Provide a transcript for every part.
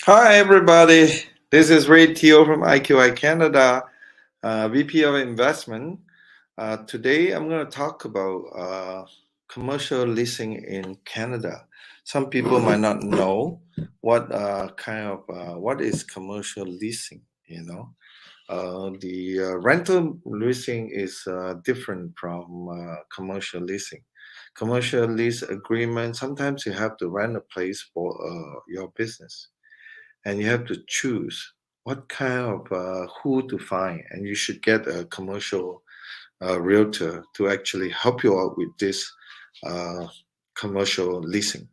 Hi, everybody. This is Ray Teo from IQI Canada, VP of Investment. Today, I'm going to talk about commercial leasing in Canada. Some people might not know what is commercial leasing. The rental leasing is different from commercial leasing. Commercial lease agreement. Sometimes you have to rent a place for your business, and you have to choose what kind of who to find, and you should get a commercial realtor to actually help you out with this uh, commercial leasing.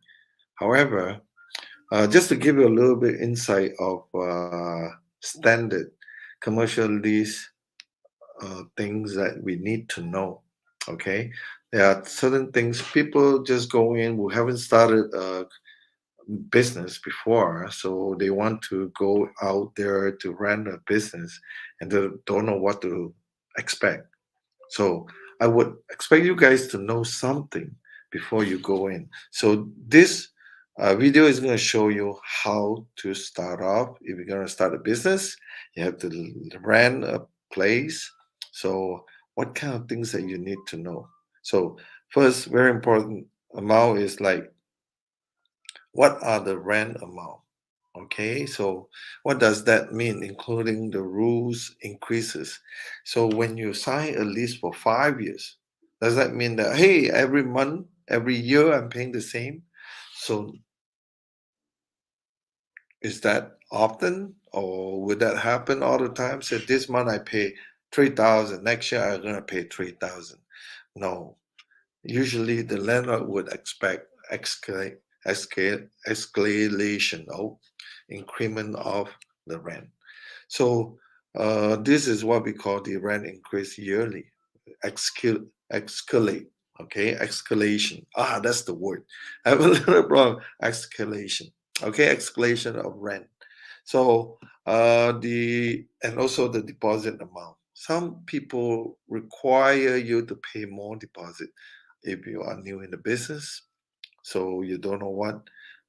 However, just to give you a little bit insight of standard commercial lease things that we need to know. Okay, there are certain things people just go in who haven't started business before, so they want to go out there to run a business and they don't know what to expect. So I would expect you guys to know something before you go in. So this video is going to show you how to start off. If you're going to start a business, you have to rent a place. So what kind of things that you need to know? So first, very important amount is like, what are the rent amount? Okay, so what does that mean, including the rules increases? So when you sign a lease for 5 years, does that mean that, hey, every month, every year I'm paying the same? So is that often, or would that happen all the time? So this month I pay 3,000, next year I'm gonna pay 3,000. No, usually the landlord would expect escalation of increment of the rent. So this is what we call the rent increase yearly. Escalate. Okay, escalation. That's the word. I have a little problem. Escalation. Okay, escalation of rent. So the and also the deposit amount. Some people require you to pay more deposit if you are new in the business, so you don't know what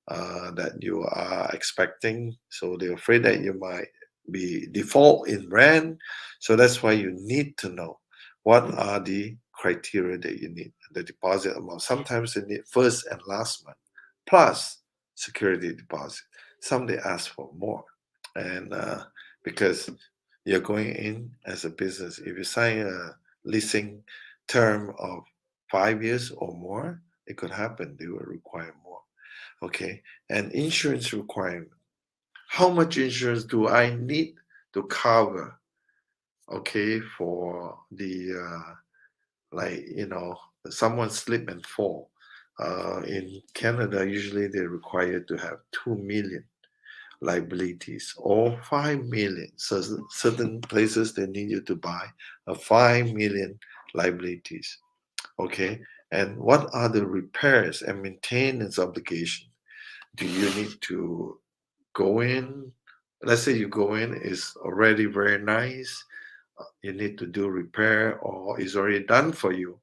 that you are expecting. So they're afraid that you might be default in rent. So that's why you need to know what are the criteria that you need. The deposit amount. Sometimes they need first and last month plus security deposit. Some they ask for more, and because you're going in as a business, if you sign a leasing term of 5 years or more, it could happen they will require more. Okay, and insurance requirement. How much insurance do I need to cover? Okay, for the like someone slip and fall. In Canada, usually they require to have 2 million liabilities or 5 million. So certain places they need you to buy a 5 million liabilities. Okay, and what are the repairs and maintenance obligation? Do you need to go in? Let's say you go in, is already very nice. You need to do repair or is already done for you.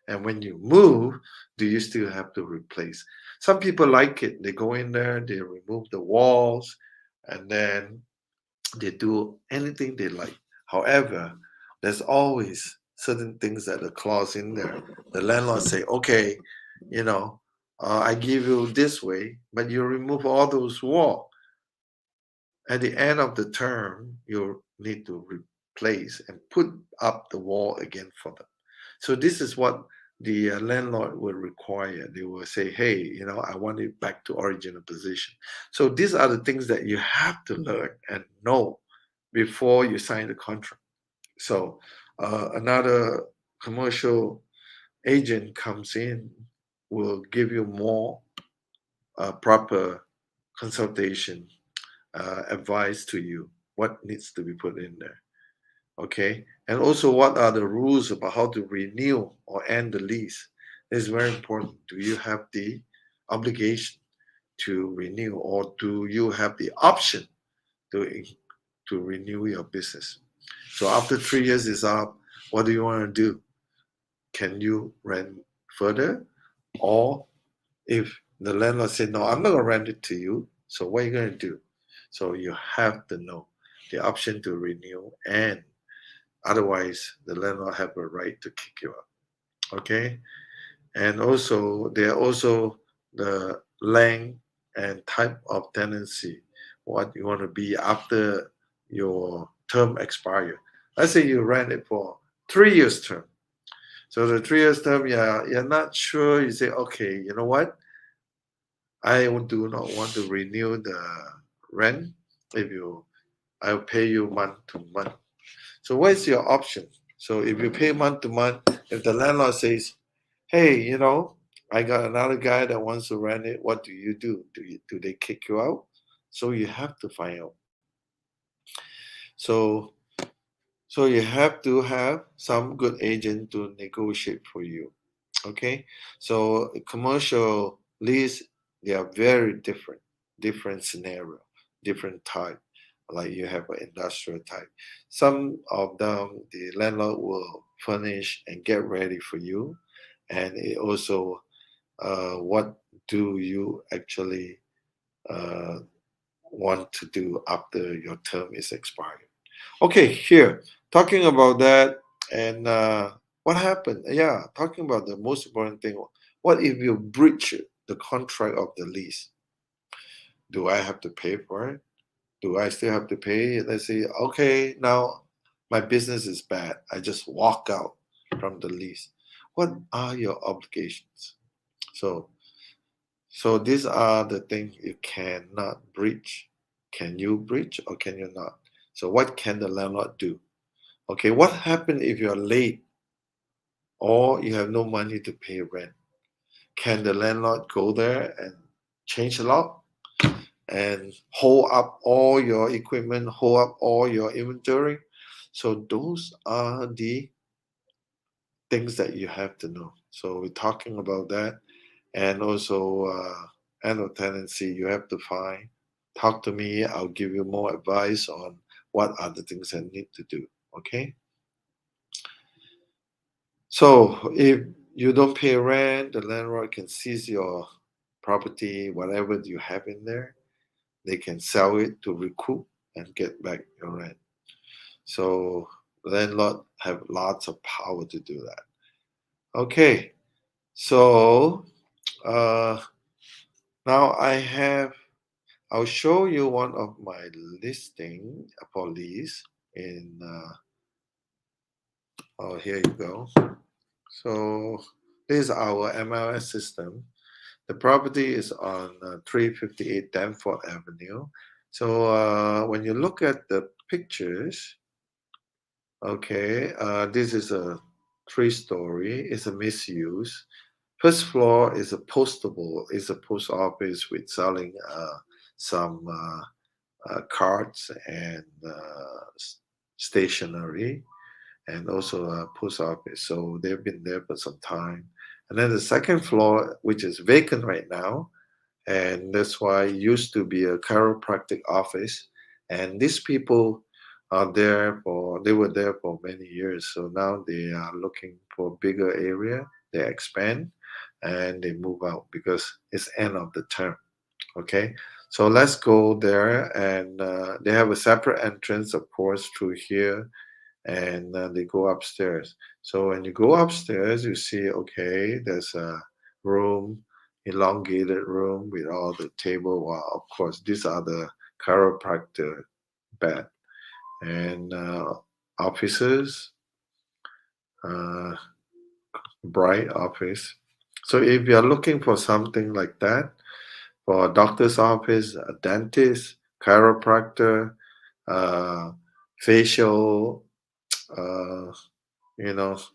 And when you move, do you still have to replace? Some people like it. They go in there, they remove the walls, and then they do anything they like. However, there's always certain things that are clause in there. The landlord say, okay, you know, I give you this way, but you remove all those walls. At the end of the term, you need to replace and put up the wall again for them. So this is what the landlord will require. They will say, hey, I want it back to original position. So these are the things that you have to learn and know before you sign the contract. So another commercial agent comes in, will give you more proper consultation, advice to you what needs to be put in there. Okay, and also what are the rules about how to renew or end the lease? This is very important. Do you have the obligation to renew, or do you have the option to renew your business? So after 3 years is up, what do you want to do? Can you rent further? Or if the landlord said, no, I'm not going to rent it to you, So what are you going to do? So you have to know the option to renew, and otherwise the landlord have a right to kick you out. Okay, and also there are also the length and type of tenancy, what you want to be after your term expire. Let's say you rent it for 3 years term. So the 3 years term, yeah, you're not sure. You say, okay, you know what? I do not want to renew the rent. If you, I'll pay you month to month. So what is your option? So if you pay month to month, if the landlord says, hey, I got another guy that wants to rent it, what do you do? Do they kick you out? So you have to find out. So so you have to have some good agent to negotiate for you. Okay, so commercial lease, they are very different scenario, different type. Like you have an industrial type. Some of them the landlord will furnish and get ready for you, and it also what do you actually uh, want to do after your term is expired. Okay, here, talking about that, and what happened? Yeah, talking about the most important thing. What if you breach the contract of the lease? Do I have to pay for it? Do I still have to pay? Let's say, okay, now my business is bad. I just walk out from the lease. What are your obligations? So, so these are the things you cannot breach. Can you breach or can you not? So, what can the landlord do? Okay, what happens if you're late or you have no money to pay rent? Can the landlord go there and change the lock and hold up all your equipment, hold up all your inventory? So those are the things that you have to know. So we're talking about that, and also annual tenancy. You have to find. Talk to me. I'll give you more advice on what are the things I need to do. Okay. So if you don't pay rent, the landlord can seize your property, whatever you have in there. They can sell it to recoup and get back your rent. So landlord have lots of power to do that. Okay, so uh, now I'll show you one of my listing for lease in. Oh, here you go. So this is our MLS system. The property is on 358 Danforth Avenue. So when you look at the pictures, okay, this is a three-story. It's a misuse. First floor is a postable. Is a post office with selling some cards and stationery, and also a post office. So they've been there for some time. And then the second floor, which is vacant right now, and that's why it used to be a chiropractic office. And these people are there for they were there for many years. So now they are looking for a bigger area. They expand and they move out because it's end of the term. Okay, so let's go there, and they have a separate entrance, of course, through here, and they go upstairs. So when you go upstairs, you see, okay, there's a room, elongated room with all the table. Well, of course, these are the chiropractor bed and offices, uh, bright office. So if you're looking for something like that, for a doctor's office, a dentist, chiropractor, uh, facial, uh,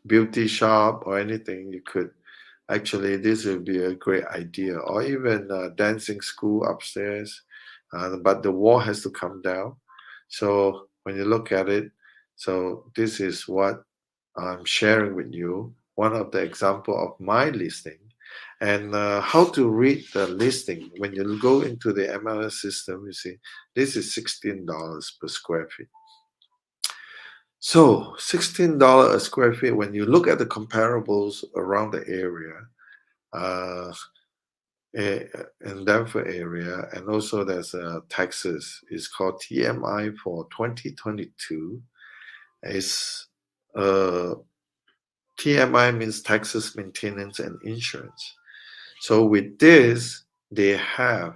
beauty shop or anything, you could actually, this would be a great idea. Or even a dancing school upstairs, but the wall has to come down. So when you look at it, so this is what I'm sharing with you, one of the example of my listing, and how to read the listing. When you go into the MLS system, you see this is $16 per square feet. So $16 a square feet, when you look at the comparables around the area, uh, in Denver area, and also there's Texas. It's called TMI for 2022. It's uh, TMI means Texas Maintenance and Insurance. So with this, they have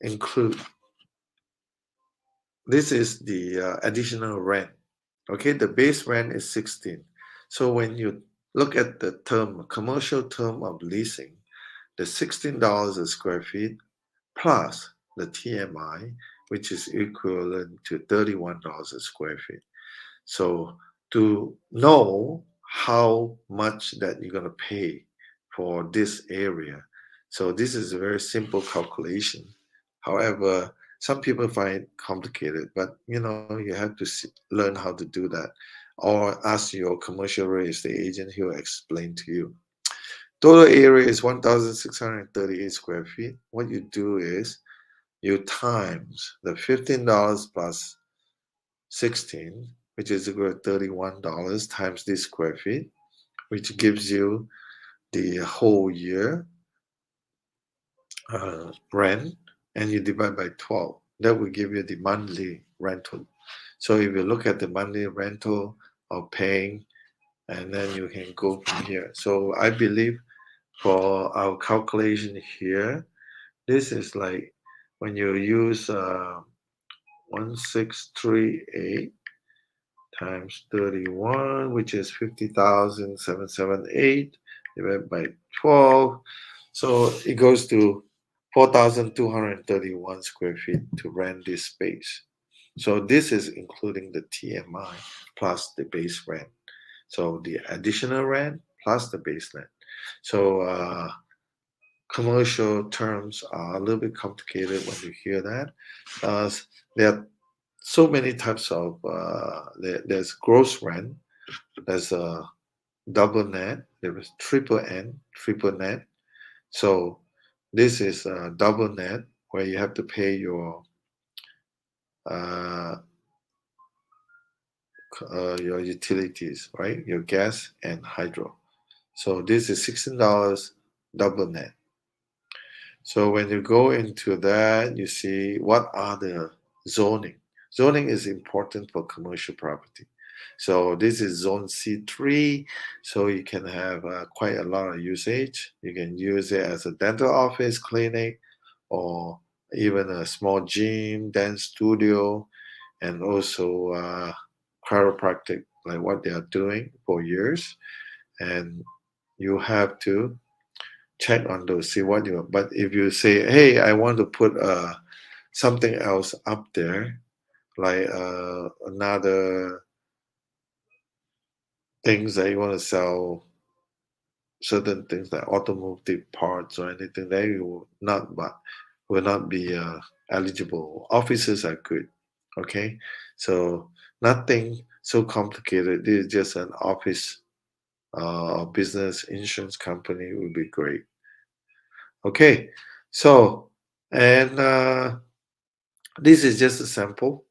include this is the additional rent. Okay, the base rent is 16. So when you look at the term, commercial term of leasing, the $16 a square feet plus the TMI, which is equivalent to $31 a square feet. So to know how much that you're going to pay for this area, so this is a very simple calculation. However, some people find it complicated, but you have to learn how to do that, or ask your commercial real estate agent. He'll explain to you. Total area is 1,638 square feet. What you do is you times the $15 plus 16, which is equal to $31 times this square feet, which gives you the whole year rent, and you divide by 12. That will give you the monthly rental. So if you look at the monthly rental or paying, and then you can go from here. So I believe for our calculation here, this is like when you use 1638 times 31, which is 50,778 divided by 12. So it goes to 4,231 square feet to rent this space. So this is including the TMI plus the base rent. So the additional rent plus the base rent. So commercial terms are a little bit complicated when you hear that. There are so many types of there's gross rent, there's a double net, there is triple net. So this is a double net where you have to pay uh, your utilities, right? Your gas and hydro. So this is $16 double net. So when you go into that, you see what are the zoning. Zoning is important for commercial property. So this is zone C3, so you can have quite a lot of usage. You can use it as a dental office, clinic, or even a small gym, dance studio, and also chiropractic, like what they are doing for years. And you have to check on those, see what you. But if you say, "Hey, I want to put something else up there, like another things that you want to sell, certain things like automotive parts or anything," that you will not be eligible. Offices are good, okay. So nothing so complicated. This is just an office business insurance company would be great. Okay, so and this is just a sample.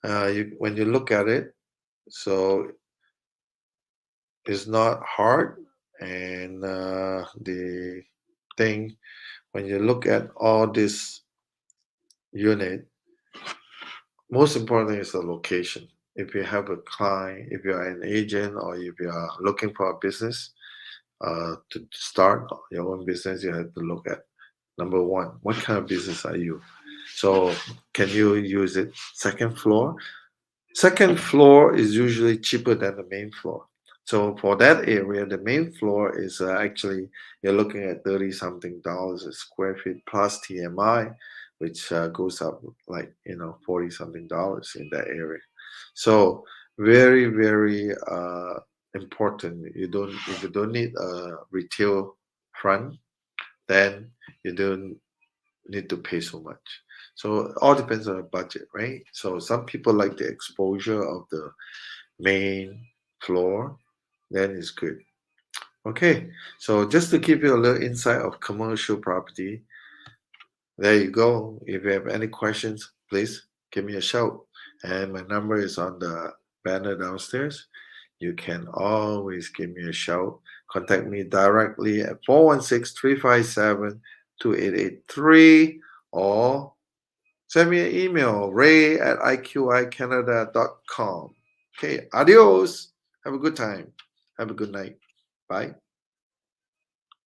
When you look at it, so it's not hard, and the thing when you look at all this unit, most important is the location. If you have a client, if you are an agent, or if you are looking for a business to start your own business, you have to look at number one, what kind of business are you? So can you use it second floor? Second floor is usually cheaper than the main floor. So for that area, the main floor is actually you're looking at 30 something dollars a square feet plus TMI, which goes up like 40 something dollars in that area. So very very important. You don't If you don't need a retail front, then you don't need to pay so much. So it all depends on the budget, right? So some people like the exposure of the main floor, then it's good. Okay, so just to give you a little insight of commercial property, there you go. If you have any questions, please give me a shout. And my number is on the banner downstairs. You can always give me a shout. Contact me directly at 416 357 2883, or send me an email, ray@iqicanada.com. Okay, adios. Have a good time. Have a good night. Bye.